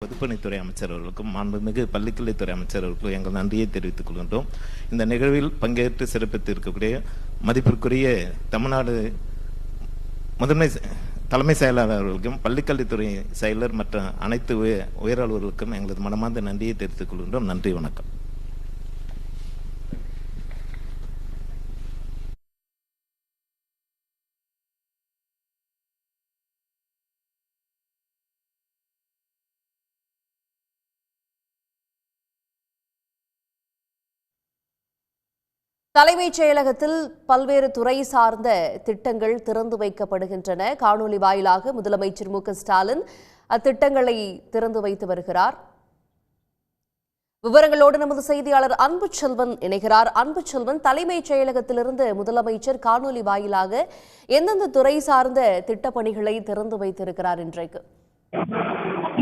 பொதுப்பணித்துறை அமைச்சர் அவர்களுக்கும் மாண்புமிகு பள்ளிக்கல்வித்துறை அமைச்சர் அவர்களுக்கும் எங்கள் நன்றியை தெரிவித்துக் கொள்கின்றோம். இந்த நிகழ்வில் பங்கேற்று சிறப்பித்து இருக்கக்கூடிய மதிப்பிற்குரிய தமிழ்நாடு தலைமை செயலாளர் அவர்களுக்கும் பள்ளிக்கல்வித்துறை செயலர் மற்ற அனைத்து உயர் அலுவலர்களுக்கும் எங்களது மனமார்ந்த நன்றியை தெரிவித்துக் கொள்கின்றோம். நன்றி, வணக்கம். தலைமைச் செயலகத்தில் பல்வேறு துறை சார்ந்த திட்டங்கள் திறந்து வைக்கப்படுகின்றன. காணொலி வாயிலாக முதலமைச்சர் மு.க.ஸ்டாலின் அத்திட்டங்களை திறந்து வைத்து வருகிறார். விவரங்களோடு நமது செய்தியாளர் அன்புச்செல்வன் இணைகிறார். அன்புச்செல்வன், தலைமைச் செயலகத்திலிருந்து முதலமைச்சர் காணொலி வாயிலாக எந்தெந்த துறை சார்ந்த திட்டப்பணிகளை திறந்து வைத்திருக்கிறார் இன்றைக்கு?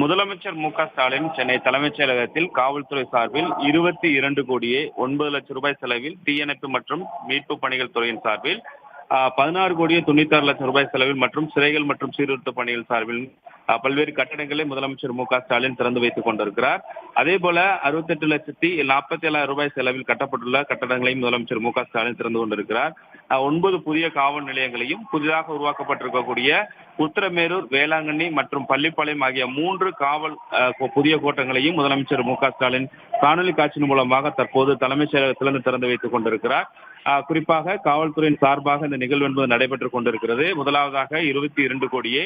முதலமைச்சர் மு.க.ஸ்டாலின் சென்னை தலைமைச் செயலகத்தில் காவல்துறை சார்பில் 22 கோடியே 9 லட்சம் ரூபாய் செலவில் தீயணைப்பு மற்றும் மீட்பு பணிகள் துறையின் சார்பில் 16 கோடியே 96 லட்சம் ரூபாய் செலவில் மற்றும் சிறைகள் மற்றும் சீர்திருத்த பணிகள் சார்பில் பல்வேறு கட்டடங்களை முதலமைச்சர் மு.க.ஸ்டாலின் திறந்து வைத்துக் கொண்டிருக்கிறார். அதே போல 68,47,000 ரூபாய் செலவில் கட்டப்பட்டுள்ள கட்டடங்களையும் முதலமைச்சர் மு.க.ஸ்டாலின் திறந்து கொண்டிருக்கிறார். 9 புதிய காவல் நிலையங்களையும் புதிதாக உருவாக்கப்பட்டிருக்கக்கூடிய உத்தரமேரூர், வேளாங்கண்ணி மற்றும் பள்ளிப்பாளையம் ஆகிய 3 காவல் புதிய கோட்டங்களையும் முதலமைச்சர் மு.க.ஸ்டாலின் காணொலி காட்சி மூலமாக தற்போது தலைமைச் செயலகத்திலிருந்து திறந்து வைத்துக் கொண்டிருக்கிறார். குறிப்பாக காவல்துறையின் சார்பாக இந்த நிகழ்வு என்பது நடைபெற்றுக் கொண்டிருக்கிறது. முதலாவதாக 22 கோடியே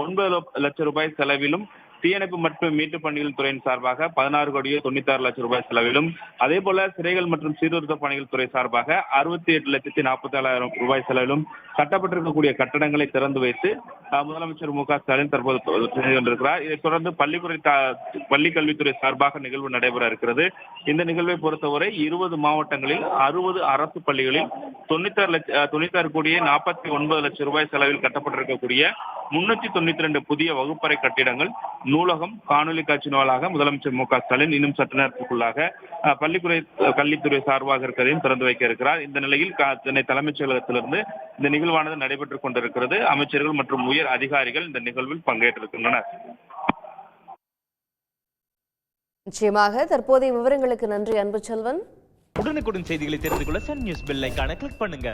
9 லட்சம் ரூபாய் செலவிலும் தீயணைப்பு மற்றும் மீட்பு பணிகள் துறையின் சார்பாக 16 கோடியே 96 லட்சம் ரூபாய் செலவிலும், அதே போல சிறைகள் மற்றும் சீர்திருத்த பணிகள் துறை சார்பாக 68,47,000 ரூபாய் செலவிலும் கட்டப்பட்டிருக்கக்கூடிய கட்டடங்களை திறந்து வைத்து முதலமைச்சர் மு.க.ஸ்டாலின் தற்போது கொண்டிருக்கிறார். இதைத் தொடர்ந்து பள்ளி கல்வித்துறை சார்பாக நிகழ்வு நடைபெற இருக்கிறது. இந்த நிகழ்வை பொறுத்தவரை 20 மாவட்டங்களில் 60 அரசு பள்ளிகளில் 96 கோடியே 49 லட்சம் ரூபாய் செலவில் கட்டப்பட்டிருக்கக்கூடிய 392 புதிய வகுப்பறை கட்டிடங்கள், நூலகம், காணொலி காட்சி வாயிலாக முதலமைச்சர் மு.க.ஸ்டாலின் இன்னும் சற்று நேரத்திற்குள்ளாக கல்வித்துறை சார்பாக இருக்கிறதையும் திறந்து வைக்க இருக்கிறார். இந்த நிலையில் சென்னை தலைமைச் செயலகத்திலிருந்து இந்த நிகழ்வானது நடைபெற்றுக் கொண்டிருக்கிறது. அமைச்சர்கள் மற்றும் உயர் அதிகாரிகள் இந்த நிகழ்வில் பங்கேற்றிருக்கின்றனர். நிச்சயமாக தற்போதைய விவரங்களுக்கு நன்றி அன்புச்செல்வன். உடனுக்குடன் செய்திகளை தெரிந்து கொள்ள சன் நியூஸ் பெல் ஐகானை கிளிக் பண்ணுங்க.